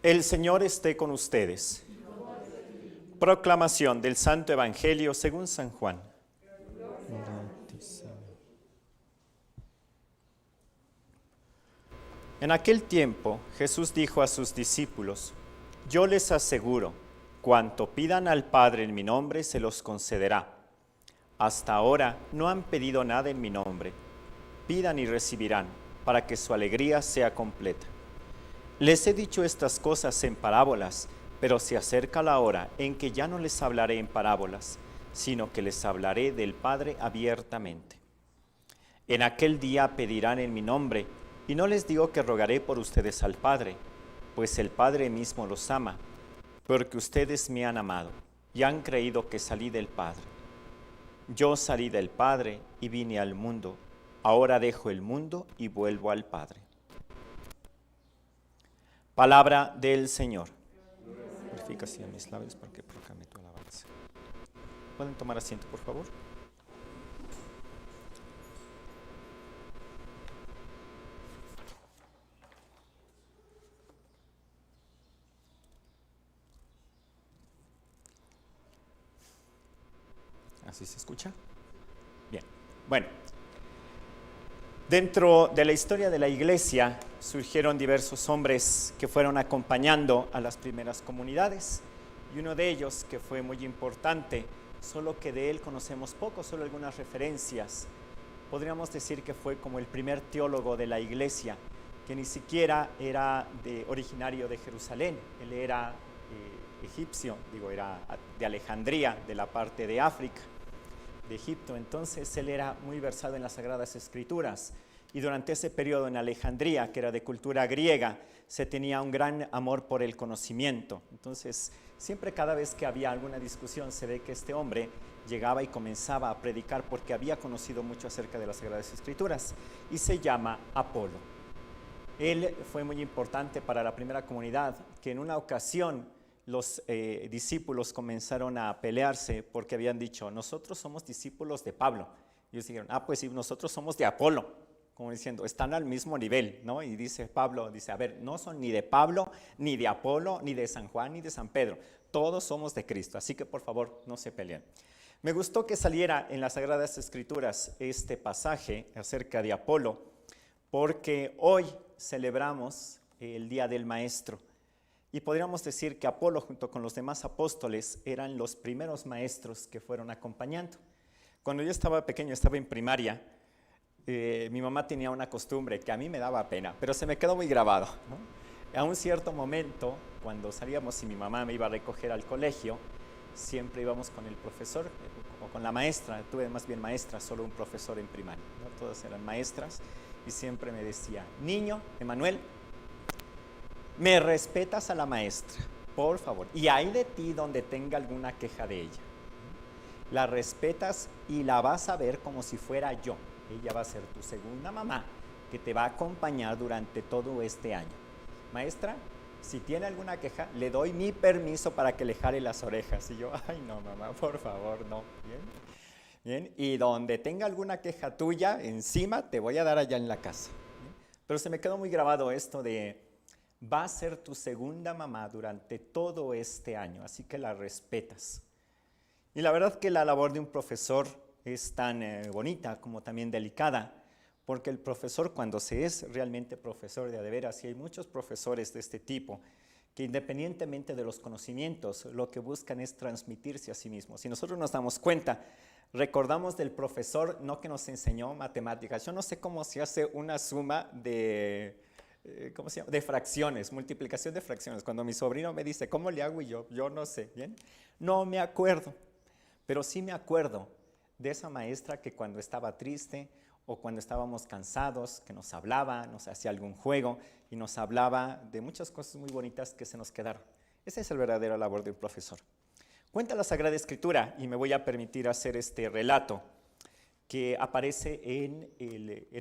El Señor esté con ustedes. Proclamación del Santo Evangelio según San Juan. En aquel tiempo Jesús dijo a sus discípulos: Yo les aseguro, cuanto pidan al Padre en mi nombre se los concederá. Hasta ahora no han pedido nada en mi nombre. Pidan y recibirán, para que su alegría sea completa. Les he dicho estas cosas en parábolas, pero se acerca la hora en que ya no les hablaré en parábolas, sino que les hablaré del Padre abiertamente. En aquel día pedirán en mi nombre, y no les digo que rogaré por ustedes al Padre, pues el Padre mismo los ama, porque ustedes me han amado y han creído que salí del Padre. Yo salí del Padre y vine al mundo, ahora dejo el mundo y vuelvo al Padre. Palabra del Señor. Purifica así mis labios para que proclame tu alabanza. ¿Pueden tomar asiento, por favor? ¿Así se escucha? Bien. Bueno, dentro de la historia de la Iglesia surgieron diversos hombres que fueron acompañando a las primeras comunidades, y uno de ellos, que fue muy importante, solo que de él conocemos poco, solo algunas referencias. Podríamos decir que fue como el primer teólogo de la Iglesia, que ni siquiera era originario de Jerusalén. Él era egipcio, era de Alejandría, de la parte de África, de Egipto. Entonces él era muy versado en las Sagradas Escrituras, y durante ese periodo en Alejandría, que era de cultura griega, se tenía un gran amor por el conocimiento. Entonces siempre, cada vez que había alguna discusión, se ve que este hombre llegaba y comenzaba a predicar, porque había conocido mucho acerca de las Sagradas Escrituras, y se llama Apolo. Él fue muy importante para la primera comunidad, que en una ocasión los discípulos comenzaron a pelearse porque habían dicho: nosotros somos discípulos de Pablo. Y ellos dijeron: pues sí, nosotros somos de Apolo, como diciendo, están al mismo nivel, ¿no? Y dice Pablo, a ver, no son ni de Pablo, ni de Apolo, ni de San Juan, ni de San Pedro, todos somos de Cristo, así que por favor no se peleen. Me gustó que saliera en las Sagradas Escrituras este pasaje acerca de Apolo, porque hoy celebramos el Día del Maestro. Y podríamos decir que Apolo, junto con los demás apóstoles, eran los primeros maestros que fueron acompañando. Cuando yo estaba pequeño, estaba en primaria, mi mamá tenía una costumbre que a mí me daba pena, pero se me quedó muy grabado, ¿no? A un cierto momento, cuando salíamos y mi mamá me iba a recoger al colegio, siempre íbamos con el profesor o con la maestra. Tuve más bien maestra, solo un profesor en primaria, ¿no? Todas eran maestras, y siempre me decía: niño, Emanuel, me respetas a la maestra, por favor, y hay de ti donde tenga alguna queja de ella. La respetas y la vas a ver como si fuera yo. Ella va a ser tu segunda mamá, que te va a acompañar durante todo este año. Maestra, si tiene alguna queja, le doy mi permiso para que le jale las orejas. Y yo: ay no, mamá, por favor, no. Bien, y donde tenga alguna queja tuya, encima te voy a dar allá en la casa. ¿Bien? Pero se me quedó muy grabado esto de: va a ser tu segunda mamá durante todo este año, así que la respetas. Y la verdad que la labor de un profesor es tan bonita como también delicada, porque el profesor, cuando se es realmente profesor de a de veras, y hay muchos profesores de este tipo, que independientemente de los conocimientos, lo que buscan es transmitirse a sí mismos. Si nosotros nos damos cuenta, recordamos del profesor no que nos enseñó matemáticas. Yo no sé cómo se hace una suma de fracciones, multiplicación de fracciones. Cuando mi sobrino me dice: ¿cómo le hago? Y yo no sé, ¿bien? No me acuerdo, pero sí me acuerdo de esa maestra que cuando estaba triste o cuando estábamos cansados, que nos hablaba, nos hacía algún juego y nos hablaba de muchas cosas muy bonitas que se nos quedaron. Esa es la verdadera labor de un profesor. Cuenta la Sagrada Escritura, y me voy a permitir hacer este relato, que aparece en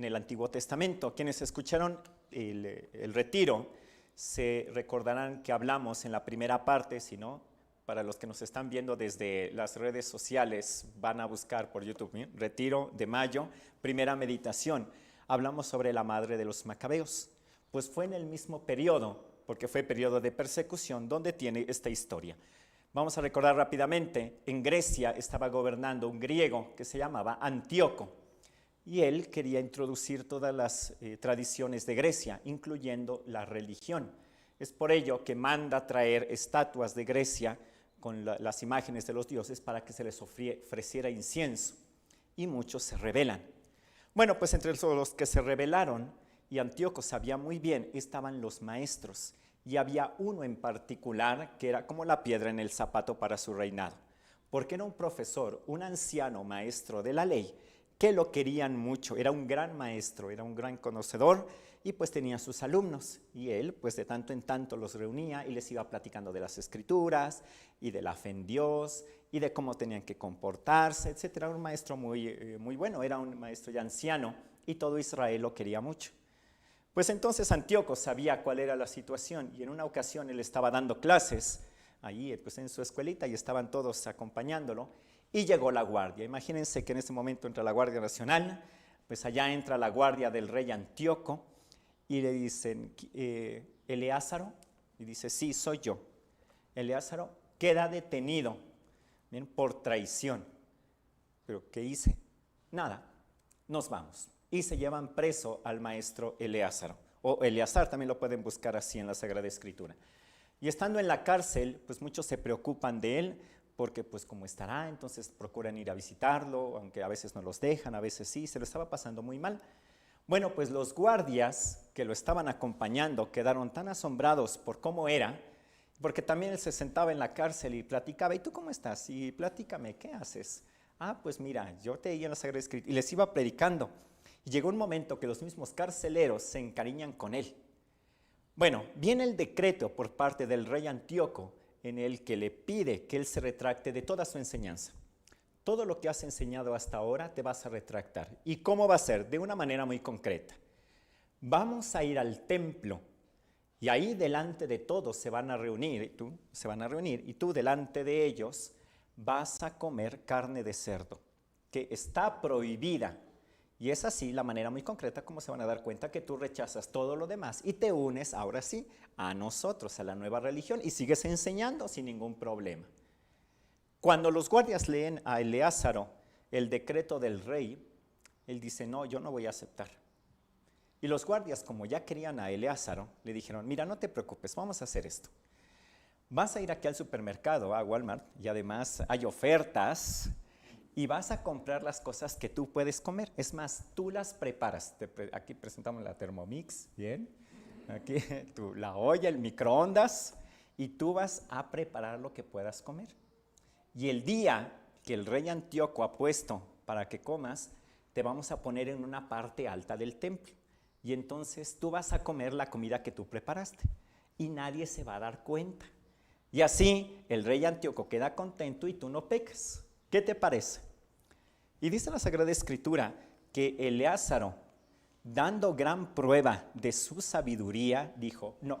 el Antiguo Testamento. Quienes escucharon el retiro se recordarán que hablamos en la primera parte. Si no, para los que nos están viendo desde las redes sociales, van a buscar por YouTube, ¿bien? Retiro de mayo, primera meditación. Hablamos sobre la madre de los macabeos. Pues fue en el mismo periodo porque fue periodo de persecución donde tiene esta historia. Vamos a recordar rápidamente, en Grecia estaba gobernando un griego que se llamaba Antíoco, y él quería introducir todas las tradiciones de Grecia, incluyendo la religión. Es por ello que manda traer estatuas de Grecia con las imágenes de los dioses para que se les ofreciera incienso, y muchos se rebelan. Bueno, pues entre los que se rebelaron, y Antíoco sabía muy bien, estaban los maestros, y había uno en particular que era como la piedra en el zapato para su reinado, porque era un profesor, un anciano maestro de la ley, que lo querían mucho, era un gran maestro, era un gran conocedor, y pues tenía sus alumnos, y él pues de tanto en tanto los reunía y les iba platicando de las escrituras, y de la fe en Dios, y de cómo tenían que comportarse, etc. Era un maestro muy bueno, era un maestro ya anciano, y todo Israel lo quería mucho. Pues entonces Antíoco sabía cuál era la situación, y en una ocasión él estaba dando clases, allí pues en su escuelita, y estaban todos acompañándolo, y llegó la guardia. Imagínense que en ese momento entra la Guardia Nacional, pues allá entra la guardia del rey Antíoco, y le dicen, Eleázaro, y dice, sí, soy yo. Eleázaro queda detenido, bien, por traición. ¿Pero qué hice? Nada, nos vamos. Y se llevan preso al maestro Eleázaro, o Eleazar, también lo pueden buscar así en la Sagrada Escritura. Y estando en la cárcel, pues muchos se preocupan de él, porque pues como estará, entonces procuran ir a visitarlo, aunque a veces no los dejan, a veces sí, se lo estaba pasando muy mal. Bueno, pues los guardias que lo estaban acompañando quedaron tan asombrados por cómo era, porque también él se sentaba en la cárcel y platicaba, ¿y tú cómo estás? Y platícame, ¿qué haces? Ah, pues mira, yo te leí en la Sagrada Escritura, y les iba predicando. Y llegó un momento que los mismos carceleros se encariñan con él. Bueno, viene el decreto por parte del rey Antíoco en el que le pide que él se retracte de toda su enseñanza. Todo lo que has enseñado hasta ahora te vas a retractar. ¿Y cómo va a ser? De una manera muy concreta. Vamos a ir al templo y ahí delante de todos se van a reunir, y tú delante de ellos vas a comer carne de cerdo, que está prohibida. Y es así la manera muy concreta como se van a dar cuenta que tú rechazas todo lo demás y te unes ahora sí a nosotros, a la nueva religión, y sigues enseñando sin ningún problema. Cuando los guardias leen a Eleázaro el decreto del rey, él dice, no, yo no voy a aceptar. Y los guardias, como ya querían a Eleázaro, le dijeron, mira, no te preocupes, vamos a hacer esto. Vas a ir aquí al supermercado, a Walmart, y además hay ofertas, y vas a comprar las cosas que tú puedes comer. Es más, tú las preparas. Aquí presentamos la Thermomix, ¿bien? Aquí la olla, el microondas, y tú vas a preparar lo que puedas comer. Y el día que el rey Antíoco ha puesto para que comas, te vamos a poner en una parte alta del templo. Y entonces tú vas a comer la comida que tú preparaste. Y nadie se va a dar cuenta. Y así el rey Antíoco queda contento y tú no pecas. ¿Qué te parece? Y dice la Sagrada Escritura que Eleázaro, dando gran prueba de su sabiduría, dijo, no,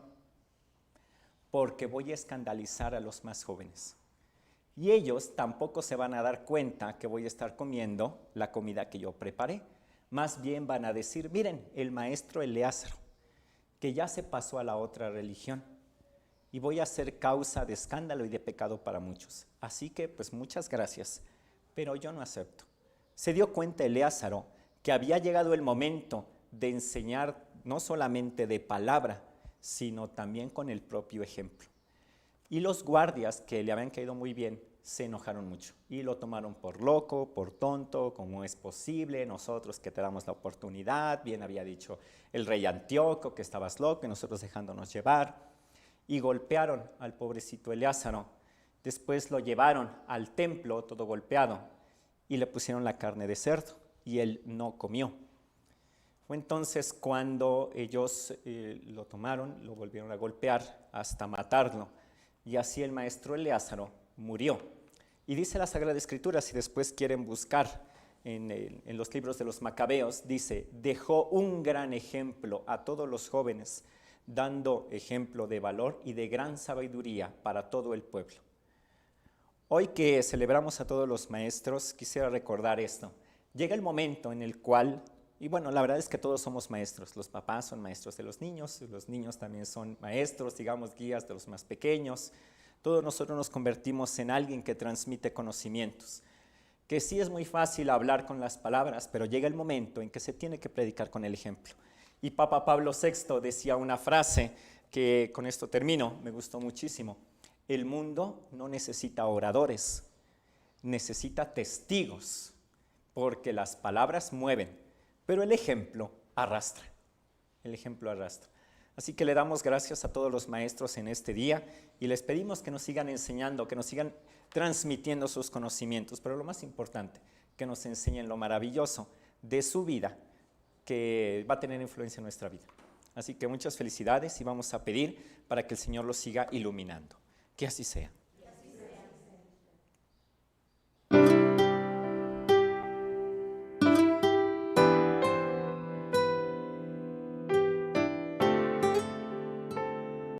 porque voy a escandalizar a los más jóvenes. Y ellos tampoco se van a dar cuenta que voy a estar comiendo la comida que yo preparé. Más bien van a decir, miren, el maestro Eleázaro, que ya se pasó a la otra religión, y voy a ser causa de escándalo y de pecado para muchos. Así que, pues muchas gracias, pero yo no acepto. Se dio cuenta Eleázaro que había llegado el momento de enseñar no solamente de palabra, sino también con el propio ejemplo. Y los guardias, que le habían caído muy bien, se enojaron mucho y lo tomaron por loco, por tonto. ¿Cómo es posible? Nosotros que te damos la oportunidad, bien había dicho el rey Antíoco que estabas loco y nosotros dejándonos llevar. Y golpearon al pobrecito Eleázaro. Después lo llevaron al templo todo golpeado y le pusieron la carne de cerdo y él no comió. Fue entonces cuando ellos lo tomaron, lo volvieron a golpear hasta matarlo, y así el maestro Eleázaro murió. Y dice la Sagrada Escritura, si después quieren buscar en los libros de los Macabeos, dice, dejó un gran ejemplo a todos los jóvenes, dando ejemplo de valor y de gran sabiduría para todo el pueblo. Hoy que celebramos a todos los maestros, quisiera recordar esto. Llega el momento en el cual Y bueno, la verdad es que todos somos maestros. Los papás son maestros de los niños también son maestros, digamos, guías de los más pequeños. Todos nosotros nos convertimos en alguien que transmite conocimientos. Que sí es muy fácil hablar con las palabras, pero llega el momento en que se tiene que predicar con el ejemplo. Y Papa Pablo VI decía una frase que, con esto termino, me gustó muchísimo. El mundo no necesita oradores, necesita testigos, porque las palabras mueven, pero el ejemplo arrastra. El ejemplo arrastra. Así que le damos gracias a todos los maestros en este día y les pedimos que nos sigan enseñando, que nos sigan transmitiendo sus conocimientos, pero lo más importante, que nos enseñen lo maravilloso de su vida, que va a tener influencia en nuestra vida. Así que muchas felicidades y vamos a pedir para que el Señor los siga iluminando. Que así sea.